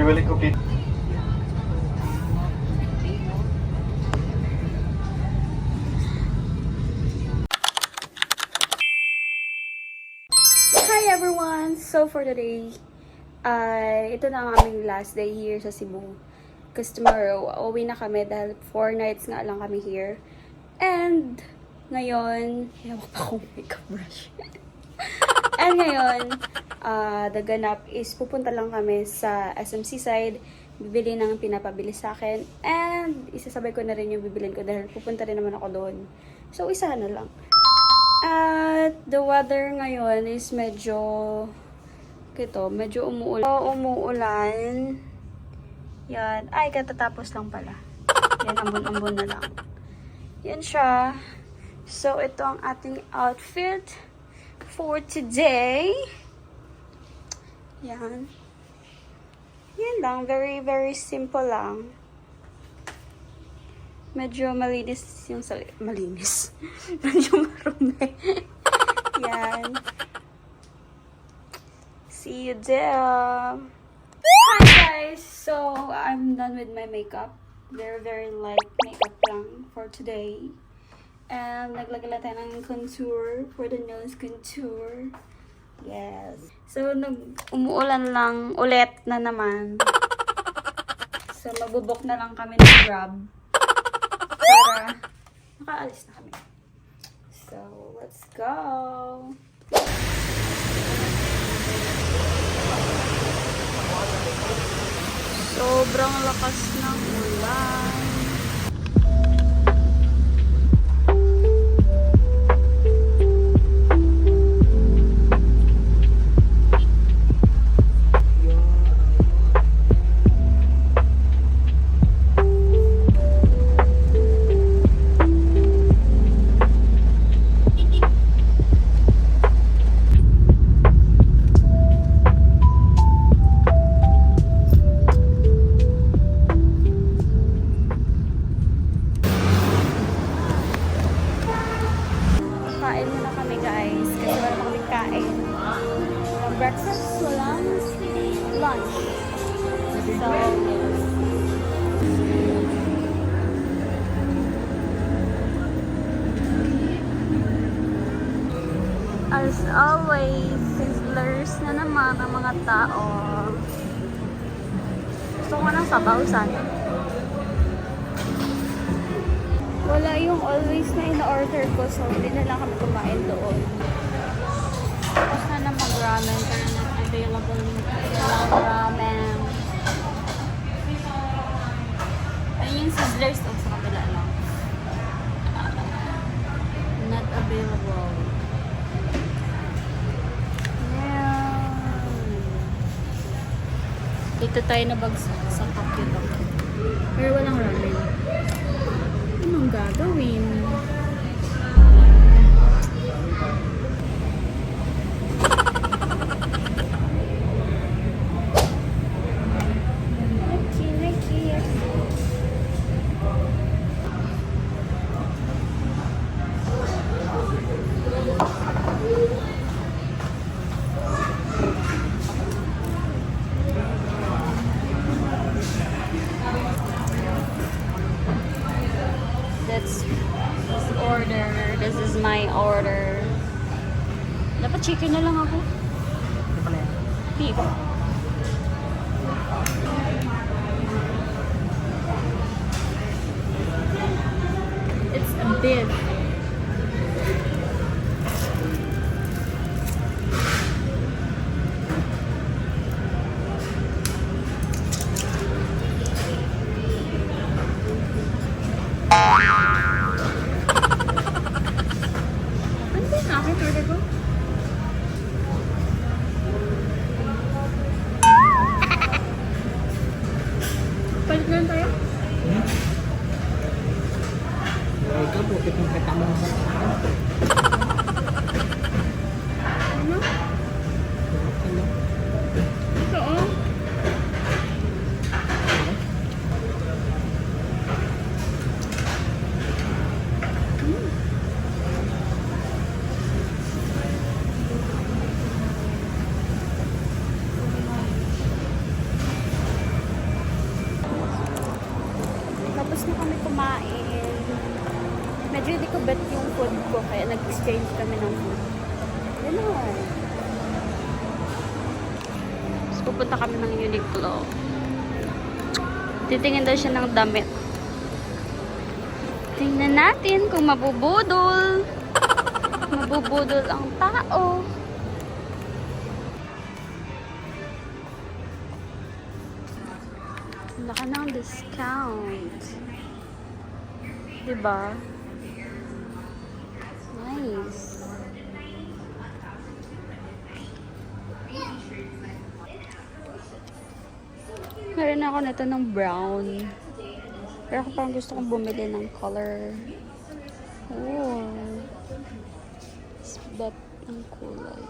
willing complete. Hi everyone! So for today, ito na ang aming last day here sa Cebu. Because tomorrow, uwi na kami dahil 4 nights nga lang kami here. And ngayon, hawak pa akong makeup brush. And ngayon, the ganap is pupunta lang kami sa SMC side, bibili ng pinapabili sa akin, and isasabay ko na rin yung bibilin ko dahil pupunta rin naman ako doon. So, isa na lang. At the weather ngayon is medyo umuulan. Umuulan. Yan. Ay, katatapos lang pala. Yan, ambon-ambon na lang. Yan siya. So, ito ang ating outfit for today. Yan. Yan lang. Very, very simple lang. Medyo malinis yung malinis. Medyo marumi. Yan. See you there. Hi guys! So, I'm done with my makeup. Very, very light makeup lang for today. And naglagay lang tayo ng contour for the nose contour. Yes. So, umuulan lang ulit na naman. So, magbubok na lang kami ng Grab. Para makaalis na kami. So, let's go! Sobrang lakas ng ulan. Kain muna kami guys kasi wala pa kaming kain. Walang breakfast, walang lunch. So, as always, sizzlers na naman ang mga tao. Gusto ko ng sabaw sana. Wala yung always na in-order ko, so hindi na lang kami kumain doon. Tapos na mag-ramen, pero not available yung ramen. Ayun yung sizzlers sa kabila lang. Not available. Yeah. Dito tayo nabagsak sa Kapitol. Pero walang ramen. Anong gagawin? This is my order. Dapat chicken na lang ako. Beef. It's a beef. medyo hindi ko bet yung food ko, kaya nag-exchange kami ng food. Ganon. Tapos pupunta kami ng Uniqlo. Titingin daw siya ng damit. Tingnan natin kung mabubudol. Mabubudol ang tao. Laka ng discount. Diba? Nice. Meron ako nito ng brown. Pero ako parang gusto kong bumili ng color. Oh. Bet ang kulay.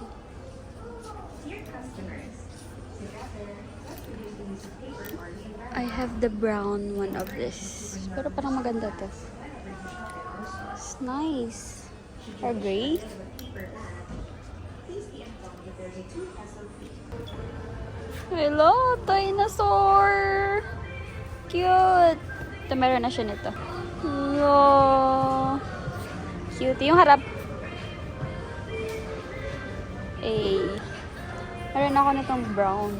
I have the brown one of this. Pero parang maganda to. It's nice. Or gray. Hello, dinosaur! Cute! Ito, meron na siya nito. Hello! Cute. Yung harap. Eh. Meron ako nitong brown.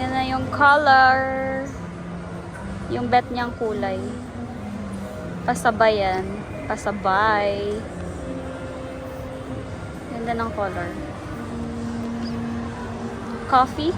Yan na yung color. Yung bet niyang kulay. Pasabay yan. Pasabay. Ganda ng color. Coffee.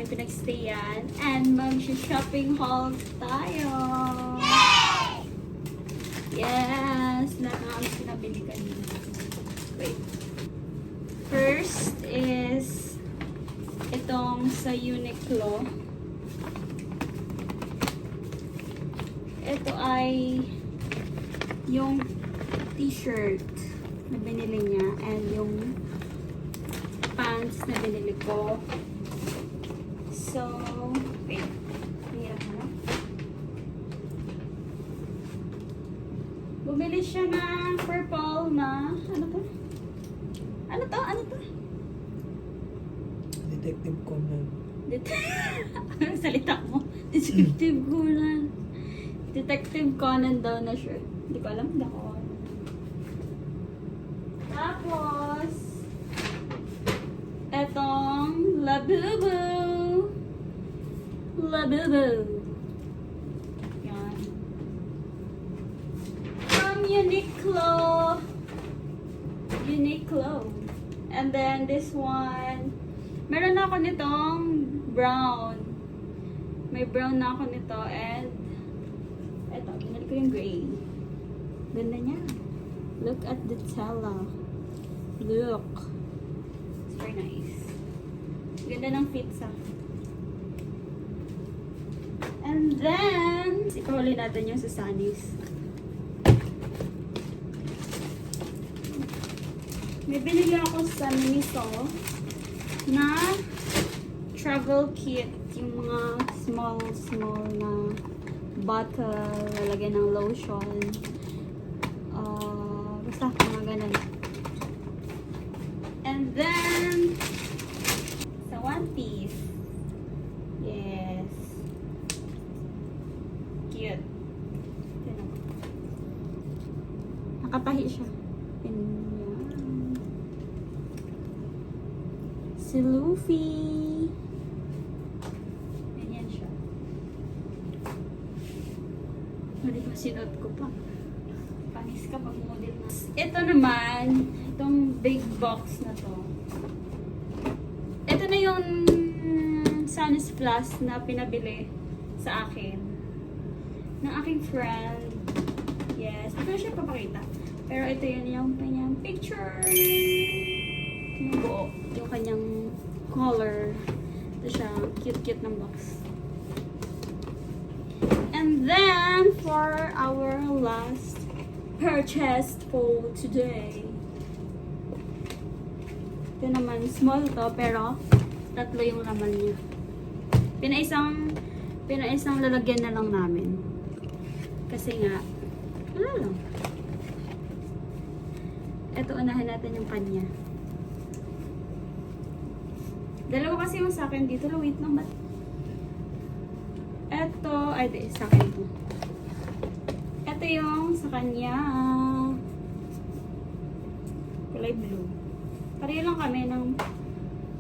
aming pinagstayan. And mag-shopping haul tayo. Yes! Lahat ng aming pinabili kanina. Wait. First is itong sa Uniqlo. Ito ay yung t-shirt na binili niya and yung pants na binili ko. So, wait. Hirap na. Bumili siya ng purple na, ano to? Ano to? Ano to? Detective Conan. Ang salita mo. Detective Conan. Detective Conan daw na shirt. Hindi ko alam. Hindi ako. Tapos, etong Labubu. Labubu. Yan. From Uniqlo. Uniqlo. And then this one, meron na ako nitong brown. May brown na ako nito and eto, pinili ko yung gray. Ganda niya. Look at the tela. Look. It's very nice. Ganda ng fit sa. And then, ipahuli natin yung sa Sunnies. May binili ako sa Miniso na travel kit. Yung mga small na bottle, lalagyan ng lotion. Basta mga ganun. And then, sa one piece. Yes. Cute. Tignan mo. Nakatahi siya. Si Luffy. Ganyan siya. Hindi pa sinuot ko pa. Panis ka pag model na. Ito naman, itong big box na to. Ito na yung Sunnies Plus na pinabili sa akin. Ng aking friend. Yes, hindi ko siya papakita. Pero ito yun yung kanyang picture. Yung buo. Yung kanyang color. Ito siya. Cute-cute ng box. And then, for our last purchase for today. Ito naman, small to, pero tatlo yung laman niya. Pinaisang lalagyan na lang namin. Kasi nga, wala lang. Ito, unahin natin yung kanya. Dalawa kasi yung sa akin dito. Wait lang ba? Ito, ay di, sa akin ito. Ito yung sa kanya. Kulay blue. Pareho lang kami ng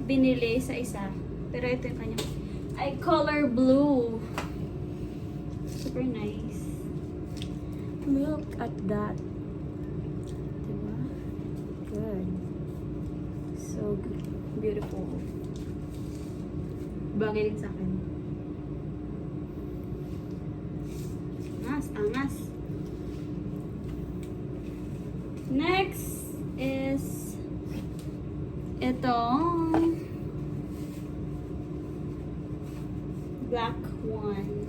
binili sa isa. Pero ito yung kanya. Ay, color blue. Super nice. Look at that. Diba? Good. So good. Beautiful. Bagay din sa akin. Angas. Next is itong black one.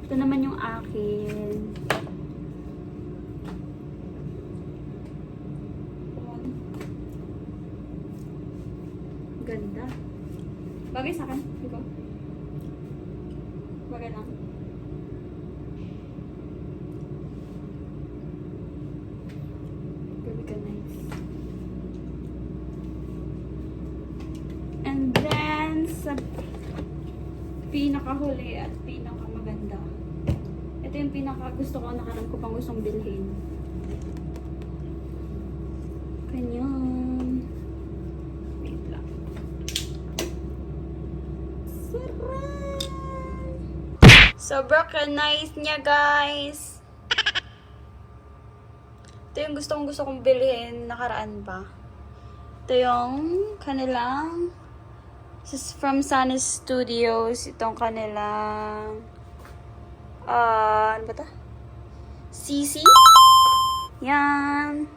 Ito naman yung akin. Ganda. Bagay sa akin. Ikaw. Bagay lang. Gabi ka nice. And then, sa pinakahuli at pinakamaganda. Ito yung pinaka gusto ko, nakarang ko pang gustong bilhin. Ganyan. Wait lang. Sobrang nice niya, guys. Ito yung gusto kong bilhin nakaraan pa. Ito yung kanilang This is from Sunny Studios. Itong kanilang... ano ba ito? CC? Yan.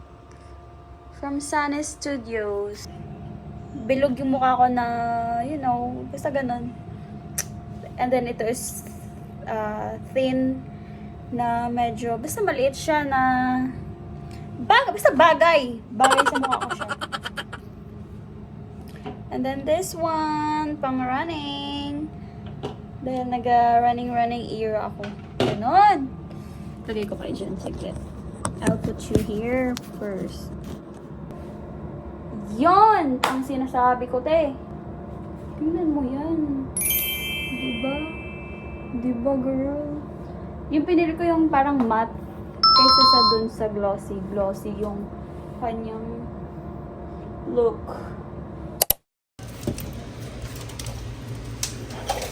From Sunny Studios. Bilog yung mukha ko na, you know, basta ganun. And then ito is thin na medyo, basta maliit siya na basta bagay. Bagay sa mukha ko siya. And then this one, pang running. Dahil nag-running era ako. Ganon. Lagay ko kayo dyan, saglit. I'll put you here first. Yon! Ang sinasabi ko, te. Tingnan mo yan. Diba? Diba, girl? Yung pinili ko yung parang matte kaysa sa dun sa glossy. Glossy yung kanyang look.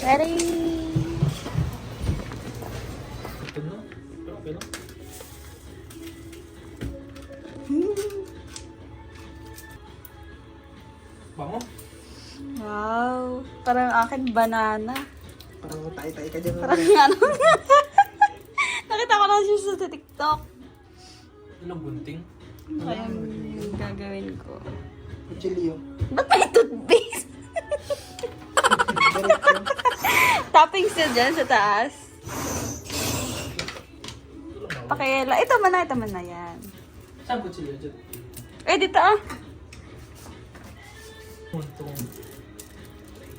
Ready? Ito na. Okay lang. Bango. Wow. Parang akin banana. Parang tayo-tayo ka dyan. Parang ano. Nakita ko lang siya sa TikTok. Ilang gunting? Kaya yung gagawin ko. Kuchilyo. Ba't may toothpaste? Toppings na dyan sa taas. Pakila. Ito man na yan. Saan ko sila dyan? Eh, dito ah. Muntong.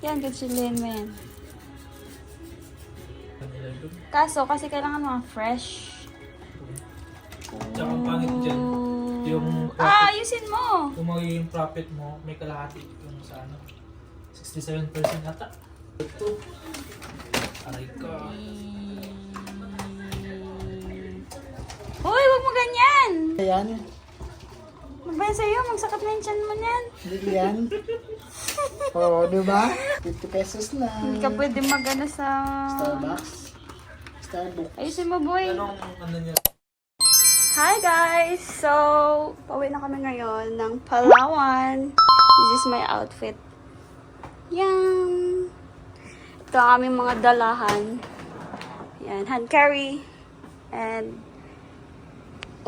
Yan, kutsilin mo yan. Kanila doon. Kaso, kasi kailangan mga fresh. Tsaka ang pangit dyan. Yung ayusin mo! Kung magiging profit mo, may kalahati yung sa ano. 67% ata. Ito. Aray ka. Uy, wag mo ganyan! Ayan. Ano ba yan sa'yo? Magsakit na yung tiyan mo niyan. Hindi yan. Oo, diba? 50 pesos na. Hindi ka pwede mag-ano sa... Starbucks. Ayusin mo, boy. Anong ano niya? Hi guys! So, pauwi na kami ngayon ng Palawan. This is my outfit. Yan! Ito ang aming mga dalahan. Yan, hand carry. And,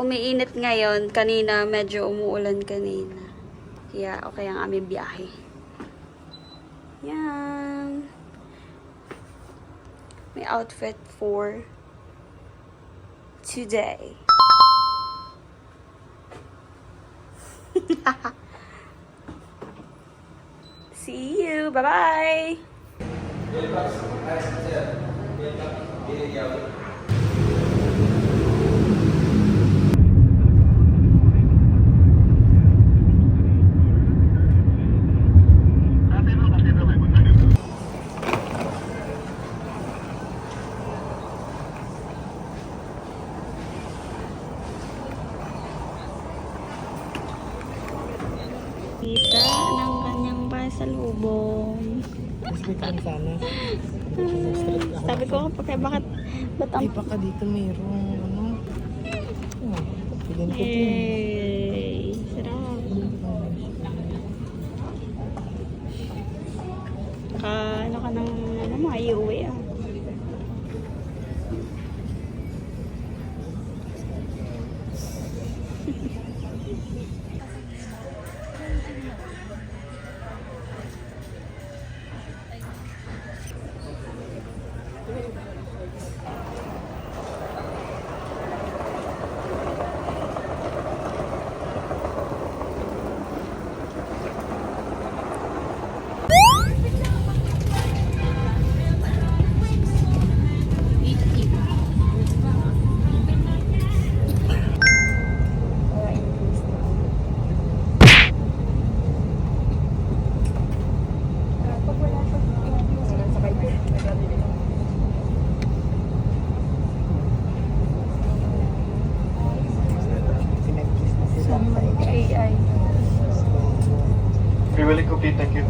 umiinit ngayon. Kanina, medyo umuulan kanina. Kaya, okay ang aming biyahe. Yan. May outfit for today. See you. Bye-bye. Kita ng kanyang pasalubong. Mas may kan sana. Sabi ko kapag bakit ba't ang... Di ba ka dito mayroong ano? Oh, piliin ko din. Yay! Sarap. Ano ka ng ano mo, iuwi ah. AI. Free will complete, thank you.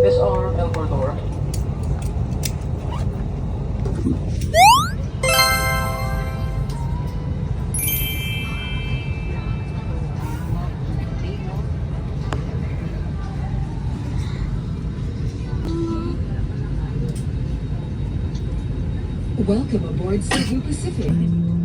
This arm, El Corridor. Welcome aboard Cebu Pacific.